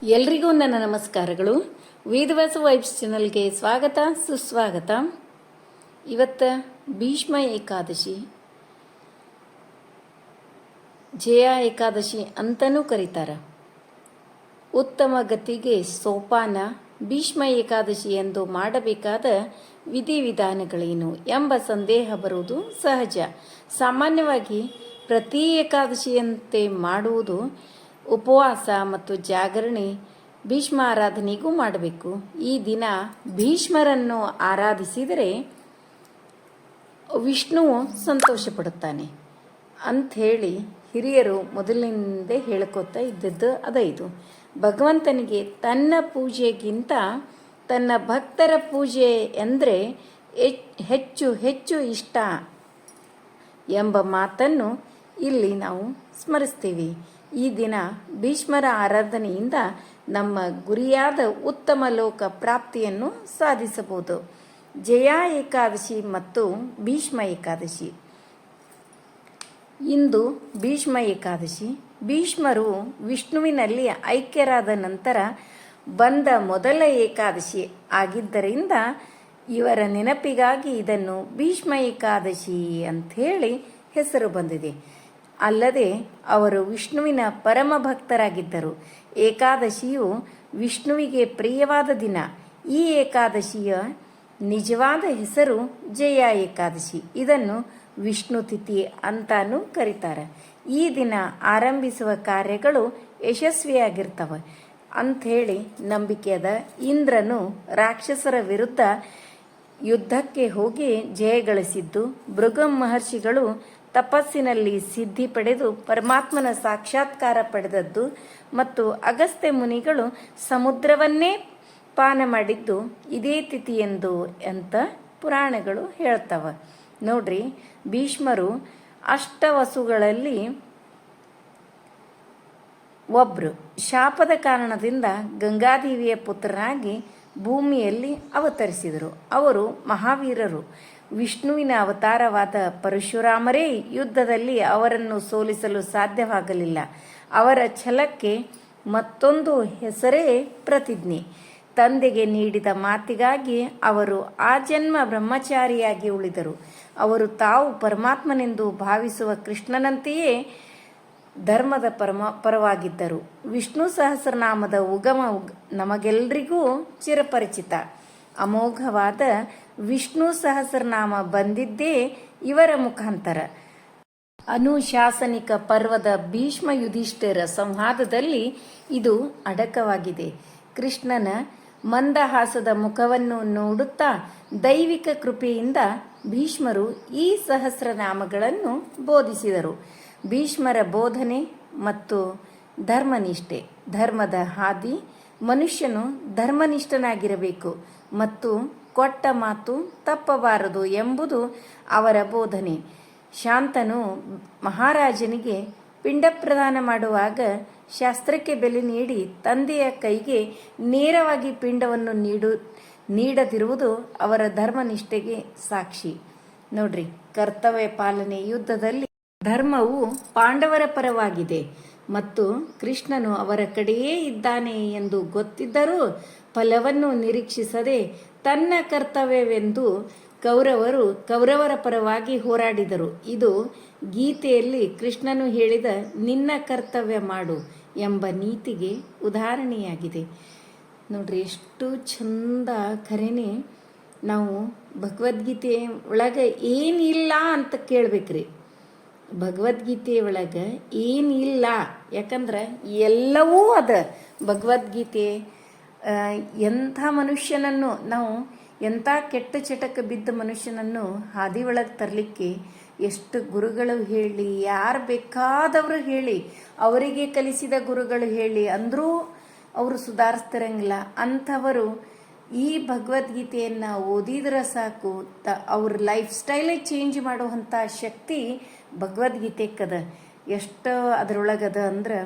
ಎಲ್ರಿಗೂ ನನ್ನ ನಮಸ್ಕಾರಗಳು. ವೇದವ್ಯಾಸ ವೈಬ್ಸ್ ಚಾನಲ್ಗೆ ಸ್ವಾಗತ ಸುಸ್ವಾಗತ. ಇವತ್ತು ಭೀಷ್ಮ ಏಕಾದಶಿ, ಜಯ ಏಕಾದಶಿ ಅಂತಲೂ ಕರೀತಾರೆ. ಉತ್ತಮ ಗತಿಗೆ ಸೋಪಾನ ಭೀಷ್ಮ ಏಕಾದಶಿ ಎಂದು ಮಾಡಬೇಕಾದ ವಿಧಿವಿಧಾನಗಳೇನು ಎಂಬ ಸಂದೇಹ ಬರುವುದು ಸಹಜ. ಸಾಮಾನ್ಯವಾಗಿ ಪ್ರತಿ ಏಕಾದಶಿಯಂತೆ ಮಾಡುವುದು ಉಪವಾಸ ಮತ್ತು ಜಾಗರಣೆ. ಭೀಷ್ಮ ಆರಾಧನೆಗೂ ಮಾಡಬೇಕು. ಈ ದಿನ ಭೀಷ್ಮರನ್ನು ಆರಾಧಿಸಿದರೆ ವಿಷ್ಣುವು ಸಂತೋಷ ಪಡುತ್ತಾನೆ ಅಂಥೇಳಿ ಹಿರಿಯರು ಮೊದಲಿನಿಂದ ಹೇಳ್ಕೊತಾ ಇದ್ದದ್ದು ಇದು. ಭಗವಂತನಿಗೆ ತನ್ನ ಪೂಜೆಗಿಂತ ತನ್ನ ಭಕ್ತರ ಪೂಜೆ ಎಂದರೆ ಹೆಚ್ಚು ಹೆಚ್ಚು ಇಷ್ಟ ಎಂಬ ಮಾತನ್ನು ಇಲ್ಲಿ ನಾವು ಸ್ಮರಿಸ್ತೀವಿ. ಈ ದಿನ ಭೀಷ್ಮರ ಆರಾಧನೆಯಿಂದ ನಮ್ಮ ಗುರಿಯಾದ ಉತ್ತಮ ಲೋಕ ಪ್ರಾಪ್ತಿಯನ್ನು ಸಾಧಿಸಬಹುದು. ಜಯ ಏಕಾದಶಿ ಮತ್ತು ಭೀಷ್ಮ ಏಕಾದಶಿ. ಇಂದು ಭೀಷ್ಮ ಏಕಾದಶಿ. ಭೀಷ್ಮರು ವಿಷ್ಣುವಿನಲ್ಲಿ ಐಕ್ಯರಾದ ನಂತರ ಬಂದ ಮೊದಲ ಏಕಾದಶಿ ಆಗಿದ್ದರಿಂದ ಇವರ ನೆನಪಿಗಾಗಿ ಇದನ್ನು ಭೀಷ್ಮ ಏಕಾದಶಿ ಅಂಥೇಳಿ ಹೆಸರು ಬಂದಿದೆ. ಅಲ್ಲದೆ ಅವರು ವಿಷ್ಣುವಿನ ಪರಮ ಭಕ್ತರಾಗಿದ್ದರು. ಏಕಾದಶಿಯು ವಿಷ್ಣುವಿಗೆ ಪ್ರಿಯವಾದ ದಿನ. ಈ ಏಕಾದಶಿಯ ನಿಜವಾದ ಹೆಸರು ಜಯ ಏಕಾದಶಿ. ಇದನ್ನು ವಿಷ್ಣು ತಿಥಿ ಅಂತಾನೂ ಕರೀತಾರೆ. ಈ ದಿನ ಆರಂಭಿಸುವ ಕಾರ್ಯಗಳು ಯಶಸ್ವಿಯಾಗಿರ್ತವೆ ಅಂಥೇಳಿ ನಂಬಿಕೆ ಅದ. ಇಂದ್ರನು ರಾಕ್ಷಸರ ವಿರುದ್ಧ ಯುದ್ಧಕ್ಕೆ ಹೋಗಿ ಜಯಗಳಿಸಿದ್ದು, ಭೃಗು ಮಹರ್ಷಿಗಳು ತಪಸ್ಸಿನಲ್ಲಿ ಸಿದ್ಧಿ ಪಡೆದು ಪರಮಾತ್ಮನ ಸಾಕ್ಷಾತ್ಕಾರ ಪಡೆದದ್ದು ಮತ್ತು ಅಗಸ್ತ್ಯ ಮುನಿಗಳು ಸಮುದ್ರವನ್ನೇ ಪಾನ ಮಾಡಿದ್ದು ಇದೇ ತಿಥಿಯೆಂದು ಅಂತ ಪುರಾಣಗಳು ಹೇಳ್ತವೆ. ನೋಡ್ರಿ, ಭೀಷ್ಮರು ಅಷ್ಟವಸುಗಳಲ್ಲಿ ಒಬ್ಬರು. ಶಾಪದ ಕಾರಣದಿಂದ ಗಂಗಾದೇವಿಯ ಪುತ್ರನಾಗಿ ಭೂಮಿಯಲ್ಲಿ ಅವತರಿಸಿದರು. ಅವರು ಮಹಾವೀರರು. ವಿಷ್ಣುವಿನ ಅವತಾರವಾದ ಪರಶುರಾಮರೇ ಯುದ್ಧದಲ್ಲಿ ಅವರನ್ನು ಸೋಲಿಸಲು ಸಾಧ್ಯವಾಗಲಿಲ್ಲ. ಅವರ ಛಲಕ್ಕೆ ಮತ್ತೊಂದು ಹೆಸರೇ ಪ್ರತಿಜ್ಞೆ. ತಂದೆಗೆ ನೀಡಿದ ಮಾತಿಗಾಗಿ ಅವರು ಆಜನ್ಮ ಬ್ರಹ್ಮಚಾರಿಯಾಗಿ ಉಳಿದರು. ಅವರು ತಾವು ಪರಮಾತ್ಮನೆಂದು ಭಾವಿಸುವ ಕೃಷ್ಣನಂತೆಯೇ ಧರ್ಮದ ಪರವಾಗಿದ್ದರು. ವಿಷ್ಣು ಸಹಸ್ರನಾಮದ ಉಗಮ ನಮಗೆಲ್ಲರಿಗೂ ಚಿರಪರಿಚಿತ. ಅಮೋಘವಾದ ವಿಷ್ಣು ಸಹಸ್ರನಾಮ ಬಂದಿದ್ದೇ ಇವರ ಮುಖಾಂತರ. ಅನುಶಾಸನಿಕ ಪರ್ವದ ಭೀಷ್ಮ ಯುಧಿಷ್ಠಿರ ಸಂವಾದದಲ್ಲಿ ಇದು ಅಡಕವಾಗಿದೆ. ಕೃಷ್ಣನ ಮಂದಹಾಸದ ಮುಖವನ್ನು ನೋಡುತ್ತಾ ದೈವಿಕ ಕೃಪೆಯಿಂದ ಭೀಷ್ಮರು ಈ ಸಹಸ್ರನಾಮಗಳನ್ನು ಬೋಧಿಸಿದರು. ಭೀಷ್ಮರ ಬೋಧನೆ ಮತ್ತು ಧರ್ಮನಿಷ್ಠೆ. ಧರ್ಮದ ಹಾದಿ. ಮನುಷ್ಯನು ಧರ್ಮನಿಷ್ಠನಾಗಿರಬೇಕು ಮತ್ತು ಕೊಟ್ಟ ಮಾತು ತಪ್ಪಬಾರದು ಎಂಬುದು ಅವರ ಬೋಧನೆ. ಶಾಂತನು ಮಹಾರಾಜನಿಗೆ ಪಿಂಡ ಪ್ರದಾನ ಮಾಡುವಾಗ ಶಾಸ್ತ್ರಕ್ಕೆ ಬೆಲೆ ನೀಡಿ ತಂದೆಯ ಕೈಗೆ ನೇರವಾಗಿ ಪಿಂಡವನ್ನು ನೀಡದಿರುವುದು ಅವರ ಧರ್ಮನಿಷ್ಠೆಗೆ ಸಾಕ್ಷಿ. ನೋಡ್ರಿ, ಕರ್ತವ್ಯ ಪಾಲನೆ. ಯುದ್ಧದಲ್ಲಿ ಧರ್ಮವು ಪಾಂಡವರ ಪರವಾಗಿದೆ ಮತ್ತು ಕೃಷ್ಣನು ಅವರ ಕಡೆಯೇ ಇದ್ದಾನೆ ಎಂದು ಗೊತ್ತಿದ್ದರೂ ಫಲವನ್ನು ನಿರೀಕ್ಷಿಸದೆ ತನ್ನ ಕರ್ತವ್ಯವೆಂದು ಕೌರವರ ಪರವಾಗಿ ಹೋರಾಡಿದರು. ಇದು ಗೀತೆಯಲ್ಲಿ ಕೃಷ್ಣನು ಹೇಳಿದ ನಿನ್ನ ಕರ್ತವ್ಯ ಮಾಡು ಎಂಬ ನೀತಿಗೆ ಉದಾಹರಣೆಯಾಗಿದೆ. ನೋಡ್ರಿ, ಎಷ್ಟು ಚಂದ. ಖರೇನೆ ನಾವು ಭಗವದ್ಗೀತೆ ಒಳಗೆ ಏನಿಲ್ಲ ಅಂತ ಕೇಳ್ಬೇಕ್ರಿ. ಭಗವದ್ಗೀತೆ ಒಳಗೆ ಏನಿಲ್ಲ, ಯಾಕಂದ್ರೆ ಎಲ್ಲವೂ ಅದ. ಭಗವದ್ಗೀತೆ ಎಂಥ ಮನುಷ್ಯನನ್ನು ನಾವು ಎಂಥ ಕೆಟ್ಟ ಚಟಕ್ಕೆ ಬಿದ್ದ ಮನುಷ್ಯನನ್ನು ಹಾದಿ ಒಳಗೆ ತರಲಿಕ್ಕೆ ಎಷ್ಟು ಗುರುಗಳು ಹೇಳಿ, ಯಾರು ಬೇಕಾದವರು ಹೇಳಿ, ಅವರಿಗೆ ಕಲಿಸಿದ ಗುರುಗಳು ಹೇಳಿ ಅಂದರೂ ಅವರು ಸುಧಾರಿಸ್ತಿರಂಗಿಲ್ಲ. ಅಂಥವರು ಈ ಭಗವದ್ಗೀತೆಯನ್ನು ಓದಿದ್ರೆ ಸಾಕು, ಅವ್ರ ಲೈಫ್ ಸ್ಟೈಲೇ ಚೇಂಜ್ ಮಾಡುವಂಥ ಶಕ್ತಿ ಭಗವದ್ಗೀತೆಕ್ಕದ. ಎಷ್ಟು ಅದರೊಳಗದ ಅಂದ್ರೆ,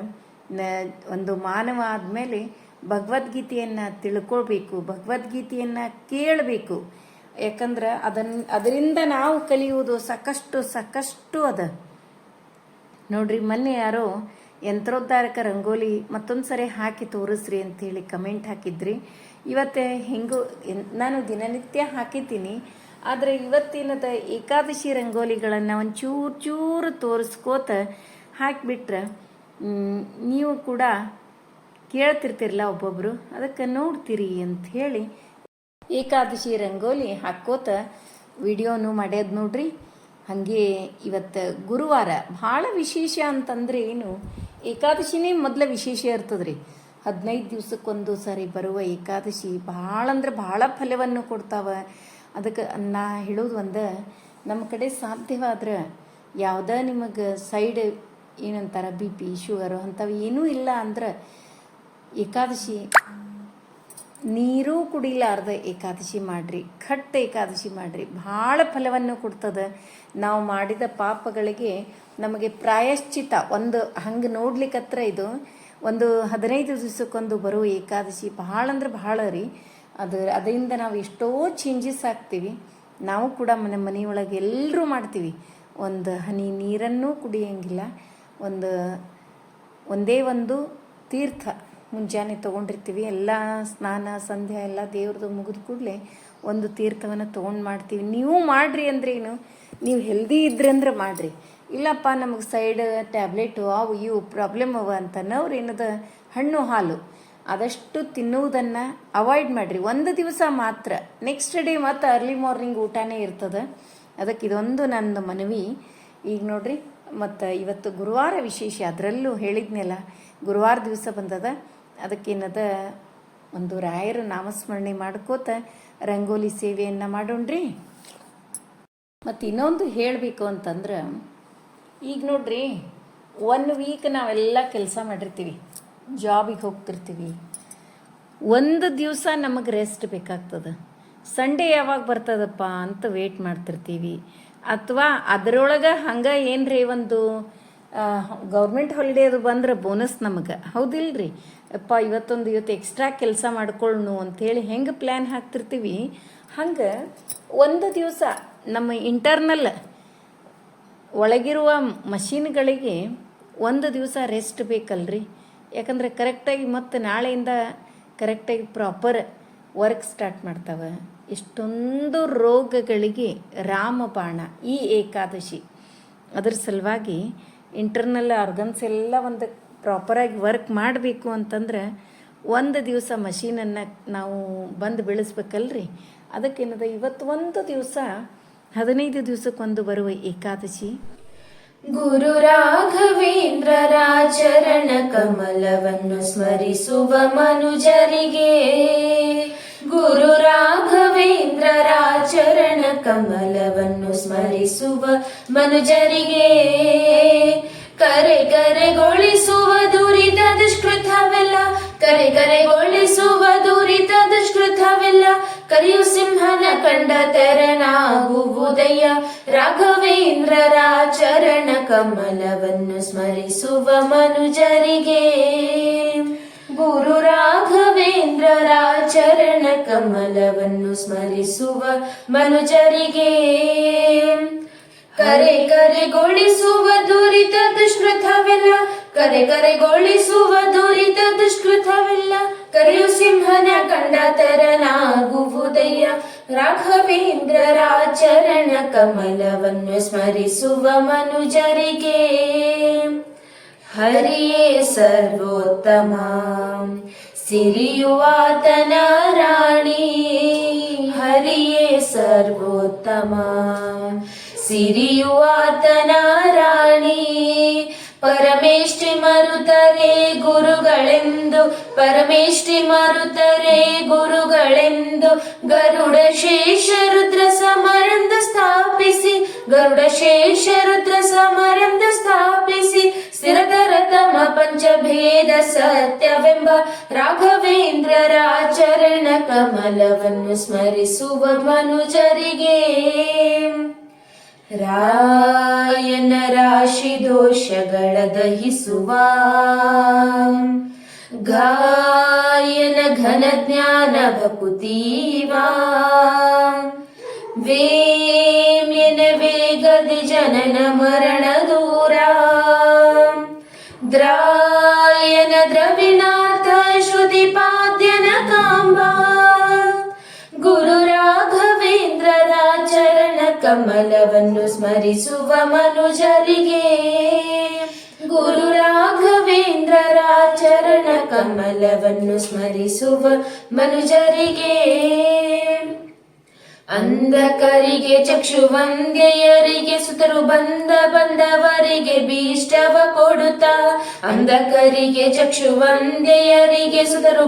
ಒಂದು ಮಾನವ ಆದಮೇಲೆ ಭಗವದ್ಗೀತೆಯನ್ನು ತಿಳ್ಕೊಳ್ಬೇಕು, ಭಗವದ್ಗೀತೆಯನ್ನು ಕೇಳಬೇಕು. ಯಾಕಂದ್ರೆ ಅದರಿಂದ ನಾವು ಕಲಿಯುವುದು ಸಾಕಷ್ಟು ಅದ. ನೋಡ್ರಿ, ಮೊನ್ನೆ ಯಾರೋ ಯಂತ್ರೋದ್ಧಾರಕ ರಂಗೋಲಿ ಮತ್ತೊಂದು ಸರಿ ಹಾಕಿ ತೋರಿಸ್ರಿ ಅಂಥೇಳಿ ಕಮೆಂಟ್ ಹಾಕಿದ್ರಿ. ಇವತ್ತು ಹೆಂಗೂ ನಾನು ದಿನನಿತ್ಯ ಹಾಕಿದ್ದೀನಿ, ಆದರೆ ಇವತ್ತಿನದ ಏಕಾದಶಿ ರಂಗೋಲಿಗಳನ್ನು ಒಂಚೂರು ಚೂರು ತೋರಿಸ್ಕೋತ ಹಾಕಿಬಿಟ್ರೆ ನೀವು ಕೂಡ ಕೇಳ್ತಿರ್ತಿರಲ್ಲ ಒಬ್ಬೊಬ್ಬರು, ಅದಕ್ಕೆ ನೋಡ್ತೀರಿ ಅಂಥೇಳಿ ಏಕಾದಶಿ ರಂಗೋಲಿ ಹಾಕೋತ ವಿಡಿಯೋನು ಮಾಡ್ಯದ ನೋಡ್ರಿ. ಹಾಗೆ ಇವತ್ತು ಗುರುವಾರ ಭಾಳ ವಿಶೇಷ ಅಂತಂದರೆ ಏನು, ಏಕಾದಶಿನೇ ಮೊದಲ ವಿಶೇಷ ಇರ್ತದ್ರಿ. 15 ದಿವಸಕ್ಕೊಂದು ಸಾರಿ ಬರುವ ಏಕಾದಶಿ ಭಾಳ ಅಂದ್ರೆ ಭಾಳ ಫಲವನ್ನು ಕೊಡ್ತಾವೆ. ಅದಕ್ಕೆ ನಾ ಹೇಳೋದು ಒಂದು, ನಮ್ಮ ಕಡೆ ಸಾಧ್ಯವಾದ್ರೆ ಯಾವುದೇ ನಿಮಗೆ ಸೈಡ್ ಏನಂತಾರೆ BP ಶುಗರು ಅಂಥವು ಏನೂ ಇಲ್ಲ ಅಂದ್ರೆ ಏಕಾದಶಿ ನೀರೂ ಕುಡಿಲಾರ್ದ ಏಕಾದಶಿ ಮಾಡಿರಿ, ಖಟ್ಟ ಏಕಾದಶಿ ಮಾಡಿರಿ, ಭಾಳ ಫಲವನ್ನು ಕೊಡ್ತದೆ. ನಾವು ಮಾಡಿದ ಪಾಪಗಳಿಗೆ ನಮಗೆ ಪ್ರಾಯಶ್ಚಿತ ಒಂದು ಹಂಗೆ ನೋಡ್ಲಿಕ್ಕತ್ರ ಇದು ಒಂದು 15 ದಿವಸಕ್ಕೊಂದು ಬರೋ ಏಕಾದಶಿ ಭಾಳ ಅಂದ್ರೆ ಭಾಳ ರೀ. ಅದರಿಂದ ನಾವು ಎಷ್ಟೋ ಚೇಂಜಸ್ ಆಗ್ತೀವಿ. ನಾವು ಕೂಡ ಮನೆಯೊಳಗೆ ಎಲ್ಲರೂ ಮಾಡ್ತೀವಿ. ಒಂದು ಹನಿ ನೀರನ್ನೂ ಕುಡಿಯೋಂಗಿಲ್ಲ, ಒಂದೇ ಒಂದು ತೀರ್ಥ ಮುಂಜಾನೆ ತೊಗೊಂಡಿರ್ತೀವಿ. ಎಲ್ಲ ಸ್ನಾನ ಸಂಧ್ಯಾ ಎಲ್ಲ ದೇವ್ರದ್ದು ಮುಗಿದ ಕೂಡಲೇ ಒಂದು ತೀರ್ಥವನ್ನು ತೊಗೊಂಡು ಮಾಡ್ತೀವಿ. ನೀವು ಮಾಡಿರಿ ಅಂದ್ರೇನು, ನೀವು ಹೆಲ್ದಿ ಇದ್ರಿ ಅಂದ್ರೆ ಮಾಡಿರಿ. ಇಲ್ಲಪ್ಪ ನಮಗೆ ಸೈಡ್ ಟ್ಯಾಬ್ಲೆಟು ಅವು ಇವು ಪ್ರಾಬ್ಲಮ್ ಅವ ಅಂತನವ್ರು ಏನದ ಹಣ್ಣು ಹಾಲು ಆದಷ್ಟು ತಿನ್ನುವುದನ್ನು ಅವಾಯ್ಡ್ ಮಾಡಿರಿ. ಒಂದು ದಿವಸ ಮಾತ್ರ, ನೆಕ್ಸ್ಟ್ ಡೇ ಮತ್ತು ಅರ್ಲಿ ಮಾರ್ನಿಂಗ್ ಊಟನೇ ಇರ್ತದೆ. ಅದಕ್ಕೆ ಇದೊಂದು ನನ್ನ ಮನವಿ. ಈಗ ನೋಡ್ರಿ, ಮತ್ತು ಇವತ್ತು ಗುರುವಾರ ವಿಶೇಷ, ಅದರಲ್ಲೂ ಹೇಳಿದ್ನೆಲ್ಲ ಗುರುವಾರ ದಿವಸ ಬಂದದ. ಅದಕ್ಕೇನದ ಒಂದು ರಾಯರ ನಾಮಸ್ಮರಣೆ ಮಾಡ್ಕೋತ ರಂಗೋಲಿ ಸೇವೆಯನ್ನು ಮಾಡೋಣ್ರಿ. ಮತ್ತು ಇನ್ನೊಂದು ಹೇಳಬೇಕು ಅಂತಂದ್ರೆ, ಈಗ ನೋಡ್ರಿ 1 ವೀಕ್ ನಾವೆಲ್ಲ ಕೆಲಸ ಮಾಡಿರ್ತೀವಿ, ಜಾಬಿಗೆ ಹೋಗ್ತಿರ್ತೀವಿ. ಒಂದು ದಿವಸ ನಮಗೆ ರೆಸ್ಟ್ ಬೇಕಾಗ್ತದೆ. ಸಂಡೇ ಯಾವಾಗ ಬರ್ತದಪ್ಪ ಅಂತ ವೇಟ್ ಮಾಡ್ತಿರ್ತೀವಿ. ಅಥವಾ ಅದರೊಳಗೆ ಹಂಗೆ ಏನ್ರಿ ಒಂದು ಗೌರ್ಮೆಂಟ್ ಹಾಲಿಡೇ ಅದು ಬಂದ್ರೆ ಬೋನಸ್ ನಮಗೆ, ಹೌದಿಲ್ರಿ? ಅಪ್ಪ ಇವತ್ತು ಎಕ್ಸ್ಟ್ರಾ ಕೆಲಸ ಮಾಡ್ಕೊಳ್ಳು ಅಂಥೇಳಿ ಹೆಂಗೆ ಪ್ಲ್ಯಾನ್ ಹಾಕ್ತಿರ್ತೀವಿ. ಹಂಗೆ ಒಂದು ದಿವಸ ನಮ್ಮ ಇಂಟರ್ನಲ್ ಒಳಗಿರುವ ಮಷೀನ್ಗಳಿಗೆ ಒಂದು ದಿವಸ ರೆಸ್ಟ್ ಬೇಕಲ್ರಿ. ಯಾಕಂದರೆ ಕರೆಕ್ಟಾಗಿ ಮತ್ತು ನಾಳೆಯಿಂದ ಕರೆಕ್ಟಾಗಿ ಪ್ರಾಪರ್ ವರ್ಕ್ ಸ್ಟಾರ್ಟ್ ಮಾಡ್ತಾವೆ. ಎಷ್ಟೊಂದು ರೋಗಗಳಿಗೆ ರಾಮಬಾಣ ಈ ಏಕಾದಶಿ. ಅದರ ಸಲುವಾಗಿ ಇಂಟರ್ನಲ್ ಆರ್ಗನ್ಸ್ ಎಲ್ಲ ಒಂದು ಪ್ರಾಪರಾಗಿ ವರ್ಕ್ ಮಾಡಬೇಕು ಅಂತಂದ್ರೆ ಒಂದು ದಿವಸ ಮಷೀನನ್ನು ನಾವು ಬಂದು ಬೆಳೆಸ್ಬೇಕಲ್ರಿ. ಅದಕ್ಕೇನದ ಇವತ್ತು ಒಂದು ದಿವಸ 15 ದಿವಸಕ್ಕೊಂದು ಬರುವ ಏಕಾದಶಿ. ಗುರು ರಾಘವೇಂದ್ರರ ಚರಣ ಕಮಲವನ್ನು ಸ್ಮರಿಸುವ ಮನುಜರಿಗೆ, ಗುರು ರಾಘವೇಂದ್ರರ ಚರಣ ಕಮಲವನ್ನು ಸ್ಮರಿಸುವ ಮನುಜರಿಗೆ, ಕರೆಗೊಳಿಸುವ ದುರಿತ ದುಷ್ಕೃತವೆಲ್ಲ, ಕರೆಗೊಳಿಸುವ ದುರಿತ ದುಷ್ಕೃತವೆಲ್ಲ ಕರಿಯು ಸಿಂಹನ ಕಂಡ ತೆರನಾಗುವುದಯ್ಯ. ರಾಘವೇಂದ್ರರ ಚರಣ ಕಮಲವನ್ನು ಸ್ಮರಿಸುವ ಮನುಜರಿಗೆ, ಗುರು ರಾಘವೇಂದ್ರರ ಚರಣ ಕಮಲವನ್ನು ಸ್ಮರಿಸುವ ಮನುಜರಿಗೆ, ಕರೆಗೊಳಿಸುವ ದುರಿತ ದುಷ್ಕೃತವೆಲ್ಲ, ಕರೆಗೊಳಿಸುವ ದುರಿತ ದುಷ್ಕೃತವೆಲ್ಲ ಕರೆಯು ಸಿಂಹನ ಕಂಡ ತೆರನಾಗುವುದಯ್ಯ. ರಾಘವೇಂದ್ರರ ಚರಣ ಕಮಲವನ್ನು ಸ್ಮರಿಸುವ ಮನುಜರಿಗೆ, ಹರಿಯೇ ಸರ್ವೋತ್ತಮ ಸಿರಿಯುವಾತನ ರಾಣಿ, ಹರಿಯೇ ಸರ್ವೋತ್ತಮ ಸಿರಿಯುವಾತನ ರಾಣಿ. ಪರಮೇಷ್ಠಿ ಮರುತರೆ ಗುರುಗಳೆಂದು, ಪರಮೇಷ್ಠಿ ಮರುತರೆ ಗುರುಗಳೆಂದು ಗರುಡ ಶೇಷ ರುದ್ರ ಸಮರಂದು ಸ್ಥಾಪಿಸಿ, ಗರುಡ ಶೇಷ ರುದ್ರ ಸಮರಂದು ಸ್ಥಾಪಿಸಿ ಸ್ಥಿರತರ ತಮ ಪಂಚಭೇದ ಸತ್ಯವೆಂಬ ರಾಘವೇಂದ್ರರ ಚರಣ ಕಮಲವನ್ನು ಸ್ಮರಿಸುವ ಮನುಜರಿಗೆ, ರಾಯನ ರಾಶಿ ದೋಷಗಳ ದಹಿಸುವ, ಗಾಯನ ಘನ ಜ್ಞಾನ ಭಕುತೀವ, ವೇಮ್ಯನ ವೇಗದಿ ಜನನ ಮರಣ ದೂರ, ದ್ರಾಯನ ದ್ರವಿಣಾಥ ಶ್ರುತಿಪಾದ್ಯನ ಕಾಂಬ ಗುರು ರಾಘವೇಂದ್ರರ ಚರಣ ಕಮಲವನ್ನು ಸ್ಮರಿಸುವ ಮನುಜರಿಗೆ ಗುರು ರಾಘವೇಂದ್ರರ ಚರಣ ಕಮಲವನ್ನು ಸ್ಮರಿಸುವ ಮನುಜರಿಗೆ ಅಂಧಕರಿಗೆ ಚಕ್ಷುವಂದ್ಯರಿಗೆ ಸುತರು ಬಂದವರಿಗೆ ಭೀಷ್ಟವ ಕೊಡುತ್ತಾ ಅಂಧಕರಿಗೆ ಚಕ್ಷುವಂದ್ಯರಿಗೆ ಸುತರು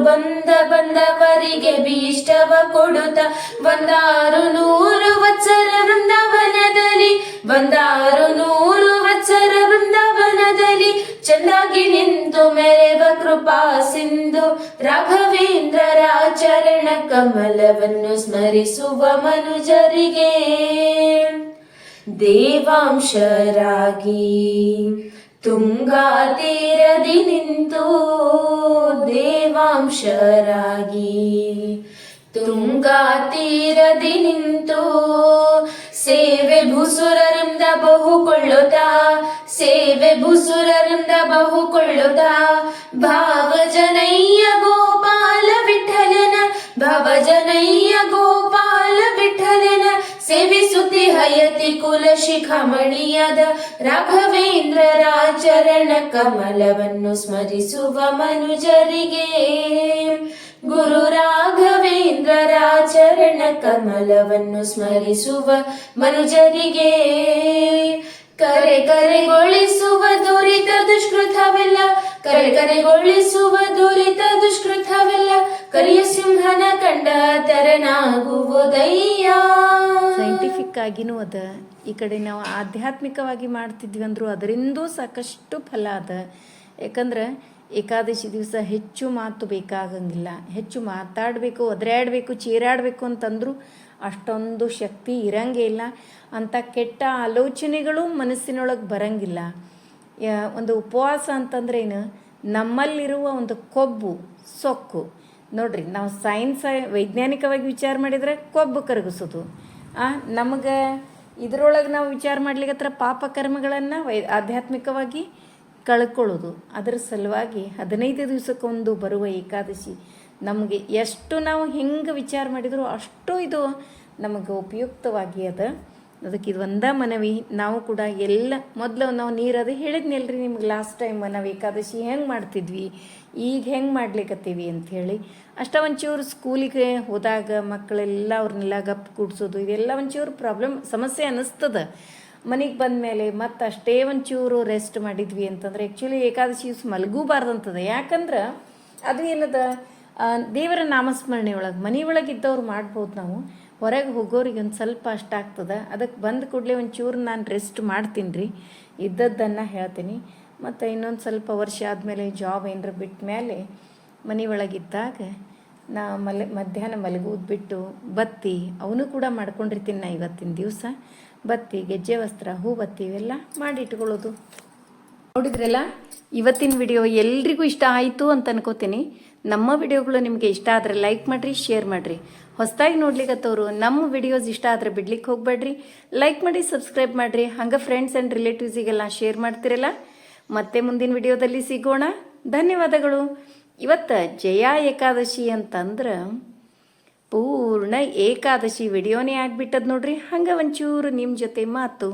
ಬಂದವರಿಗೆ ಭೀಷ್ಟವ ಕೊಡುತ್ತಾ 100 ವತ್ಸರ ವೃಂದಾವನದಲ್ಲಿ 100 ವತ್ಸರ ವೃಂದಾವನದಲ್ಲಿ ಚೆನ್ನಾಗಿ ನಿಂತು ಮೆರೆವ ಕೃಪಾ ಸಿಂಧು ರಾಘವೇಂದ್ರರ ಚರಣ ಕಮಲವನ್ನು ಸ್ಮರಿಸುವ ಮನುಜರಿಗೆ ದೇವಾಂಶರಾಗಿ ತುಂಗಾ ತೀರದಿ ನಿಂತು ದೇವಾಂಶರಾಗಿ ತುಂಗಾ ತೀರದಿ ನಿಂತು ಸೇವೆ ಭೂಸುರರಿಂದ ಬಹುಕೊಳ್ಳುತ್ತಾ ಸೇವೆ ಭೂಸುರರಿಂದ ಬಹುಕೊಳ್ಳುತ್ತಾ ಭಾವಜನಯ್ಯ ಗೋಪಾಲ ವಿಠಲನ ಭಾವಜನಯ್ಯ ಗೋಪಾಲ ವಿಠಲನ ಸೇವಿಸುತ್ತಿ ಹಯತಿ ಕುಲ ಶಿಖಾಮಣಿಯಾದ ರಾಘವೇಂದ್ರರ ಚರಣ ಕಮಲವನ್ನು ಸ್ಮರಿಸುವ ಮನುಜರಿಗೆ ಗುರು ರಾಘವೇಂದ್ರರ ಚರಣ ಕಮಲವನ್ನು ಸ್ಮರಿಸುವ ಮನುಜರಿಗೆ ಕರೆಗೊಳಿಸುವ ದುರಿತ ದುಷ್ಕೃತವೆಲ್ಲ ಕರೆಗೊಳಿಸುವ ದುರಿತ ದುಷ್ಕೃತವೆಲ್ಲ ಕರಿಯ ಸಿಂಹನ ಕಂಡ ತೆರನಾಗುವುದಯ್ಯ. ಸೈಂಟಿಫಿಕ್ ಆಗಿನೂ ಅದ, ಈ ಕಡೆ ನಾವು ಆಧ್ಯಾತ್ಮಿಕವಾಗಿ ಮಾಡ್ತಿದ್ವಿ ಅಂದರೂ ಅದರಿಂದೂ ಸಾಕಷ್ಟು ಫಲ ಅದ. ಯಾಕಂದ್ರೆ ಏಕಾದಶಿ ದಿವಸ ಹೆಚ್ಚು ಮಾತು ಬೇಕಾಗಂಗಿಲ್ಲ, ಹೆಚ್ಚು ಮಾತಾಡಬೇಕು, ಒದರಾಡಬೇಕು, ಚೀರಾಡಬೇಕು ಅಂತಂದರೂ ಅಷ್ಟೊಂದು ಶಕ್ತಿ ಇರಂಗೇ ಇಲ್ಲ. ಅಂಥ ಕೆಟ್ಟ ಆಲೋಚನೆಗಳು ಮನಸ್ಸಿನೊಳಗೆ ಬರಂಗಿಲ್ಲ. ಒಂದು ಉಪವಾಸ ಅಂತಂದ್ರೇನು, ನಮ್ಮಲ್ಲಿರುವ ಒಂದು ಕೊಬ್ಬು ಸೊಕ್ಕು ನೋಡ್ರಿ, ನಾವು ವೈಜ್ಞಾನಿಕವಾಗಿ ವಿಚಾರ ಮಾಡಿದರೆ ಕೊಬ್ಬು ಕರಗಿಸೋದು. ನಮಗೆ ಇದರೊಳಗೆ ನಾವು ವಿಚಾರ ಮಾಡ್ಲಿಕ್ಕತ್ರ ಪಾಪ ಕರ್ಮಗಳನ್ನು ಆಧ್ಯಾತ್ಮಿಕವಾಗಿ ಕಳ್ಕೊಳ್ಳೋದು. ಅದರ ಸಲುವಾಗಿ 15 ದಿವಸಕ್ಕೊಂದು ಬರುವ ಏಕಾದಶಿ ನಮಗೆ ಎಷ್ಟು ನಾವು ಹೆಂಗೆ ವಿಚಾರ ಮಾಡಿದರೂ ಅಷ್ಟು ಇದು ನಮಗೆ ಉಪಯುಕ್ತವಾಗಿ ಅದ. ಅದಕ್ಕೆ ಇದು ಒಂದೇ ಮನವಿ. ನಾವು ಕೂಡ ಎಲ್ಲ ಮೊದಲು ನಾವು ನೀರದು ಹೇಳಿದ್ನಲ್ರಿ ನಿಮ್ಗೆ ಲಾಸ್ಟ್ ಟೈಮ್, ನಾವು ಏಕಾದಶಿ ಹೆಂಗೆ ಮಾಡ್ತಿದ್ವಿ, ಈಗ ಹೆಂಗೆ ಮಾಡ್ಲಿಕ್ಕತ್ತೀವಿ ಅಂಥೇಳಿ. ಅಷ್ಟ ಒಂಚೂರು ಸ್ಕೂಲಿಗೆ ಹೋದಾಗ ಮಕ್ಕಳೆಲ್ಲ ಅವ್ರನ್ನೆಲ್ಲ ಗಪ್ ಕೂಡ್ಸೋದು, ಇದೆಲ್ಲ ಒಂಚೂರು ಸಮಸ್ಯೆ ಅನ್ನಿಸ್ತದ. ಮನೆಗೆ ಬಂದ ಮೇಲೆ ಮತ್ತೆ ಅಷ್ಟೇ ಒಂಚೂರು ರೆಸ್ಟ್ ಮಾಡಿದ್ವಿ ಅಂತಂದರೆ ಆ್ಯಕ್ಚುಲಿ ಏಕಾದಶಿ ದಿವಸ ಮಲಗೂಬಾರ್ದಂತದ. ಯಾಕಂದ್ರೆ ಅದು ಏನದ, ದೇವರ ನಾಮಸ್ಮರಣೆ ಒಳಗೆ ಮನೆಯೊಳಗೆ ಇದ್ದವ್ರು ಮಾಡ್ಬೋದು. ನಾವು ಹೊರಗೆ ಹೋಗೋರಿಗೆ ಒಂದು ಸ್ವಲ್ಪ ಅಷ್ಟಾಗ್ತದೆ. ಅದಕ್ಕೆ ಬಂದ ಕೂಡಲೇ ಒಂಚೂರು ನಾನು ರೆಸ್ಟ್ ಮಾಡ್ತೀನಿ ರೀ, ಇದ್ದದ್ದನ್ನು ಹೇಳ್ತೀನಿ. ಮತ್ತು ಇನ್ನೊಂದು ಸ್ವಲ್ಪ ವರ್ಷ ಆದಮೇಲೆ ಜಾಬ್ ಏನಾರ ಬಿಟ್ಟ ಮೇಲೆ ಮನೆಯೊಳಗಿದ್ದಾಗ ನಾ ಮಧ್ಯಾಹ್ನ ಮಲಗೋದು ಬಿಟ್ಟು ಬತ್ತಿ ಅವನು ಕೂಡ ಮಾಡ್ಕೊಂಡಿರ್ತೀನಿ. ನಾ ಇವತ್ತಿನ ದಿವಸ ಬತ್ತಿ, ಗೆಜ್ಜೆ ವಸ್ತ್ರ, ಹೂ ಬತ್ತಿ ಇವೆಲ್ಲ ಮಾಡಿಟ್ಕೊಳ್ಳೋದು. ನೋಡಿದ್ರಲ್ಲ, ಇವತ್ತಿನ ವಿಡಿಯೋ ಎಲ್ರಿಗೂ ಇಷ್ಟ ಆಯಿತು ಅಂತ ಅನ್ಕೋತೀನಿ. ನಮ್ಮ ವಿಡಿಯೋಗಳು ನಿಮಗೆ ಇಷ್ಟ ಆದರೆ ಲೈಕ್ ಮಾಡಿರಿ, ಶೇರ್ ಮಾಡಿರಿ. ಹೊಸದಾಗಿ ನೋಡ್ಲಿಕ್ಕತ್ತವರು ನಮ್ಮ ವಿಡಿಯೋಸ್ ಇಷ್ಟ ಆದರೆ ಬಿಡ್ಲಿಕ್ಕೆ ಹೋಗ್ಬೇಡ್ರಿ, ಲೈಕ್ ಮಾಡಿ, ಸಬ್ಸ್ಕ್ರೈಬ್ ಮಾಡಿರಿ. ಹಂಗೆ ಫ್ರೆಂಡ್ಸ್ ಆ್ಯಂಡ್ ರಿಲೇಟಿವ್ಸಿಗೆಲ್ಲ ಶೇರ್ ಮಾಡ್ತಿರಲ್ಲ. ಮತ್ತೆ ಮುಂದಿನ ವಿಡಿಯೋದಲ್ಲಿ ಸಿಗೋಣ. ಧನ್ಯವಾದಗಳು. ಇವತ್ತು ಜಯ ಏಕಾದಶಿ ಅಂತಂದ್ರೆ ಪೂರ್ಣ ಏಕಾದಶಿ ವಿಡಿಯೋನೇ ಆಗಿಬಿಟ್ಟದ ನೋಡ್ರಿ. ಹಂಗೆ ಒಂಚೂರು ನಿಮ್ಮ ಜೊತೆ ಮಾತು